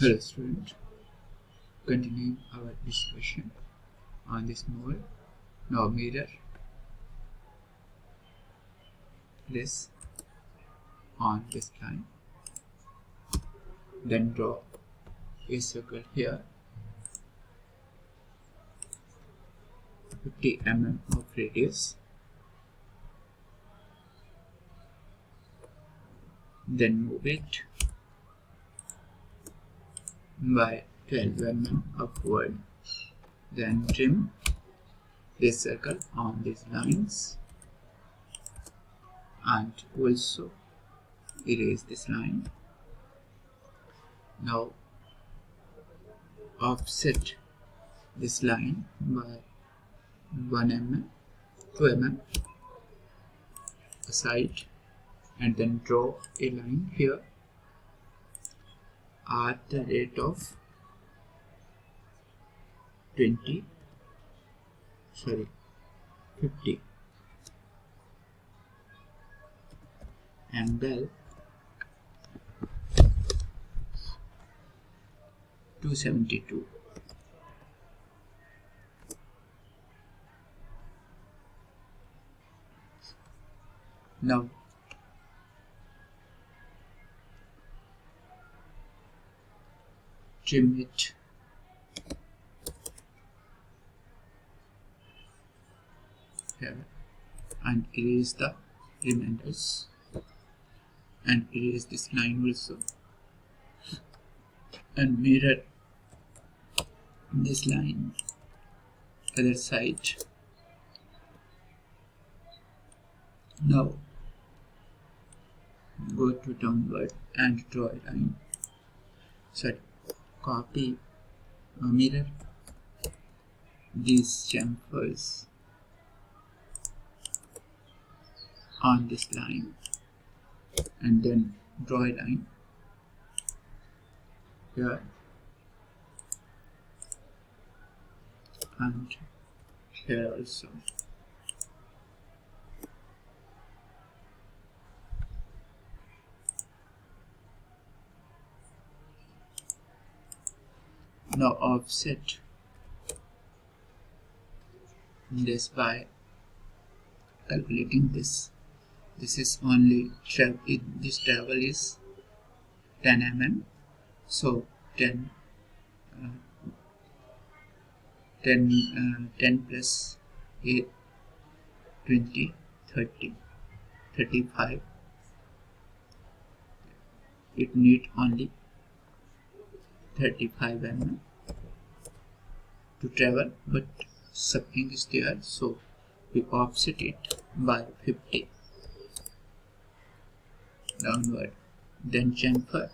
Hello student, continuing our discussion on this mode. Now mirror this on this line, then draw a circle here, 50 mm of radius, then move it by 12 mm upward, then trim this circle on these lines and also erase this line. Now offset this line by 1 mm, 2 mm aside, and then draw a line here at the rate of 50. Angle 272. Now trim it here and erase the remainders and erase this line also, and mirror this line other side. Now go to downward and draw a line. Copy mirror these chamfers on this line and then draw a line here and here also. Now offset this by calculating this. This is only this travel is 10 mm, so 10 plus 8, 20, 30, 35. It need only 35 mm to travel, but something is there, so we offset it by 50 downward, then chamfer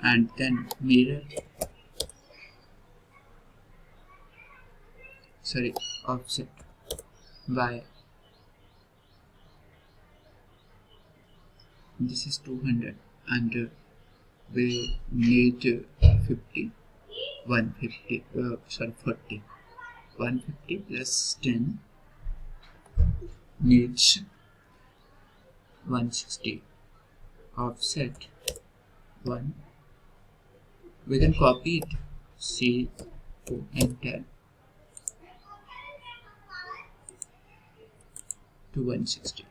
and then mirror offset by this is 200 and we need 50 150 40 150 plus 10 needs 160. Offset 1, we can copy it, C to enter to 160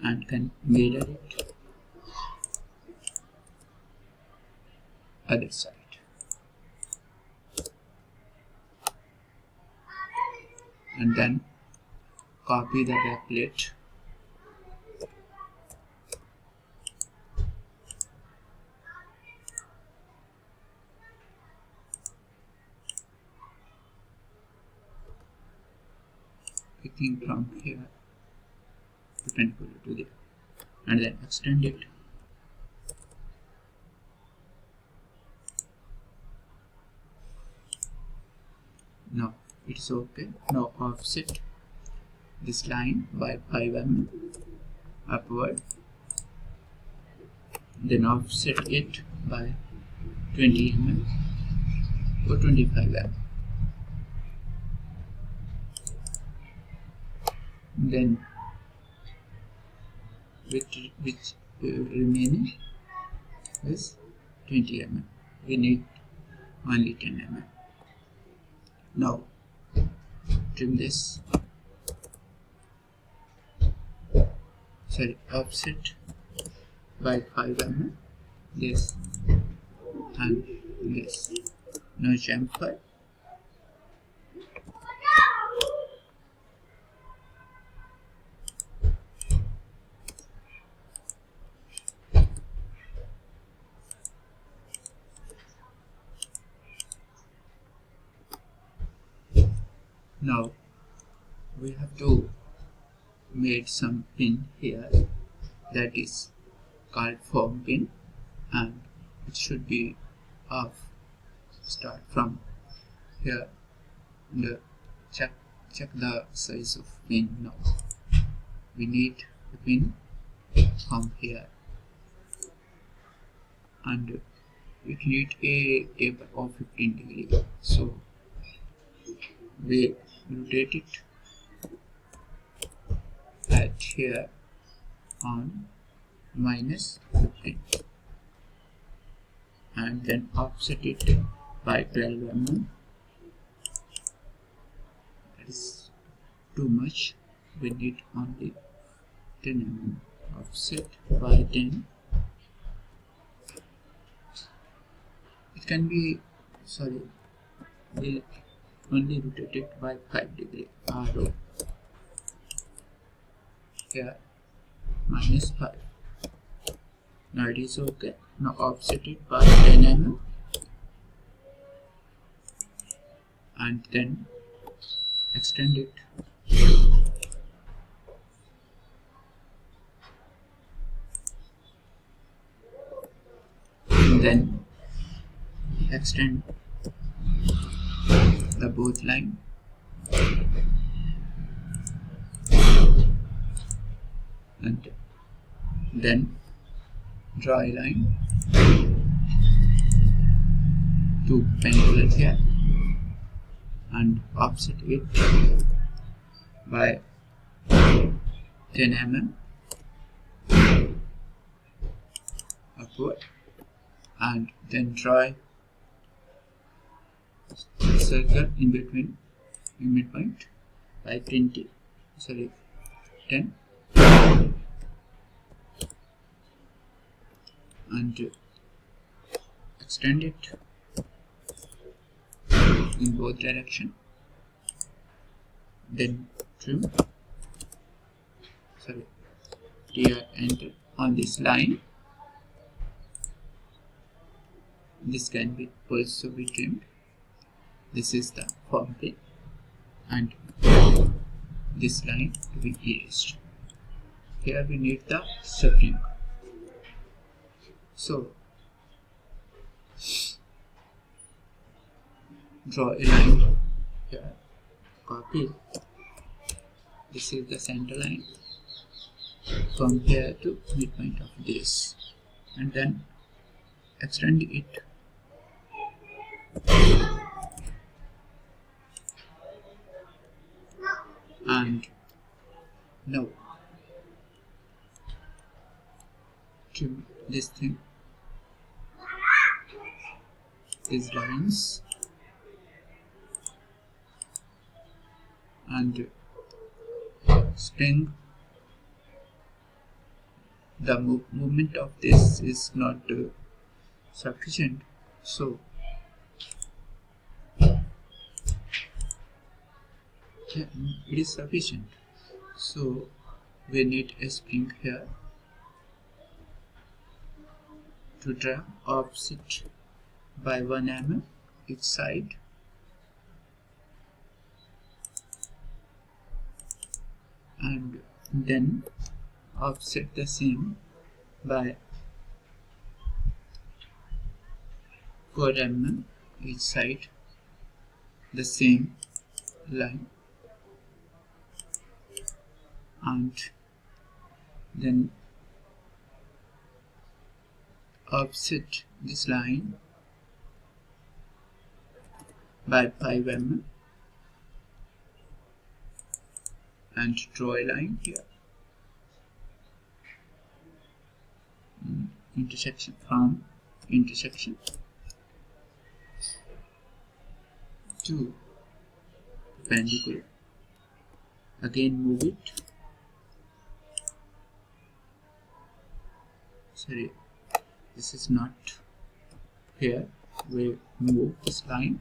and can mirror it other side and then copy the backplate picking from here perpendicular to there and then extend it. Now it's okay. Now offset this line by 5 mm upward, then offset it by 20 mm or 25 mm. Then which remaining is 20 mm. We need only 10 mm. Now trim this, offset by 5 mm, this and this. Now chamfer. Now we have to make some pin here, that is called form pin, and it should be off. Start from here and check the size of pin. Now we need the pin from here, and it need a taper of 15 degrees. So we rotate it at here on -15 and then offset it by 12 mm. That is too much. We need only 10 mm. Offset by 10. It can be, we only rotate it by 5 degrees. Arrow here -5. Now it is okay. Now offset it by 10 mm and then extend it. And then extend the both line and then draw a line to pengular here and offset it by 10 mm upward, and then draw a circle in between in midpoint by 10 and extend it in both direction. Then trim here and on this line. This can be also be trimmed. This is the form pin and this line to be erased. Here we need the spring. So draw a line here, copy. This is the center line from here to midpoint of this, and then extend it and now trim this thing, these lines, and spring. The movement of this is not sufficient, so it is sufficient. So we need a spring here to draw offset by 1 mm each side, and then offset the same by 4 mm each side, the same line, and then offset this line by 5 mm and draw a line here. Intersection from intersection to perpendicular. Again move it. Sorry, this is not here. We move this line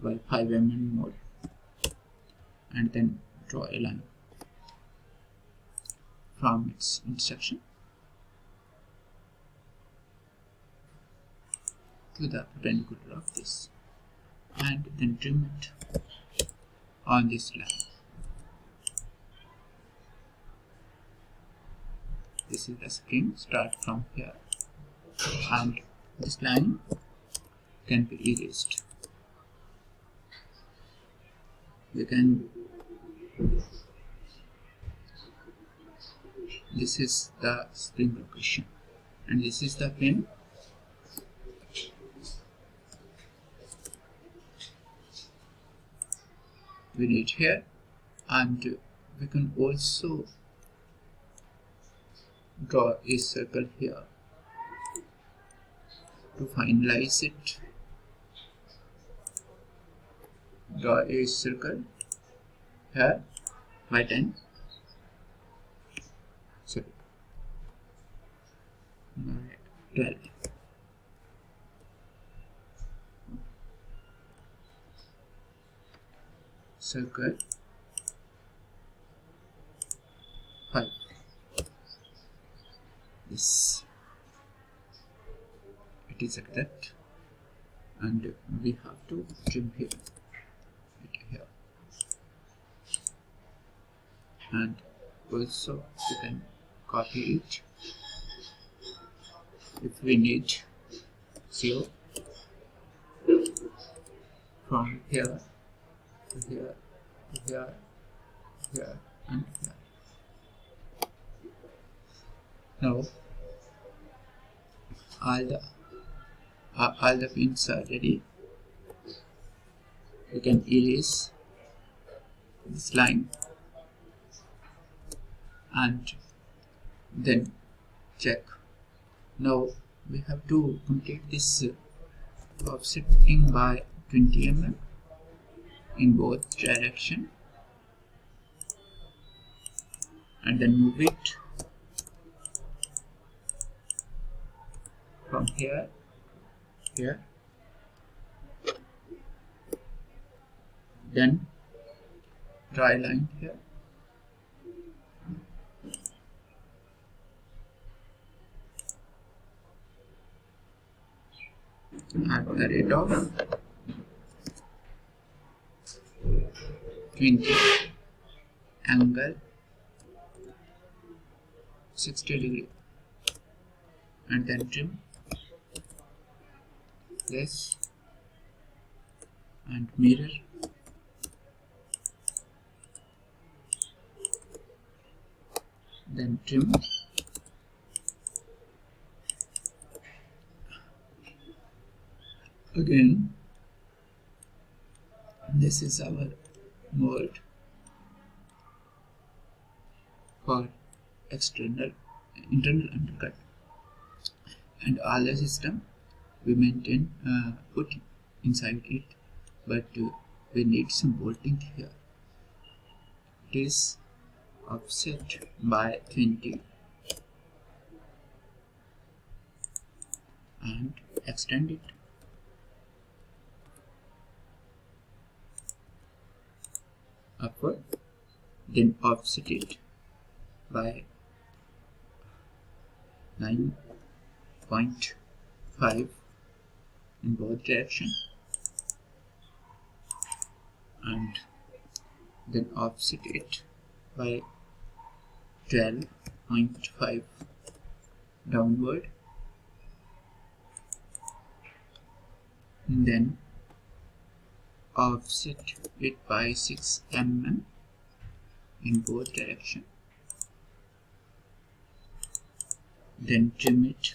by 5 mm more and then draw a line from its intersection to the perpendicular of this, and then trim it on this line. This is the spring. Start from here, and this line can be erased. We can. This is the spring location, and this is the pin. We need here, and we can also draw a circle here to finalize it. Draw a circle here by 10. Sorry, 12. Circle 5. This it is like that, and we have to trim here, and also we can copy it if we need. So from here to here, here, here, and here. Now all the pins are ready. We can erase this line and then check. Now we have to complete this offsetting by 20 mm in both direction, and then move it from here, then draw a line here, at the rate of 20, angle 60 degree, and then trim this and mirror. Then trim again. This is our mold for internal undercut, and all the system we maintain put inside it, but we need some bolting here. It is offset by 20 and extend it. Upward, then offset it by 9.5 in both directions, and then offset it by 12.5 downward, and then offset it by 6 mm in both directions, then trim it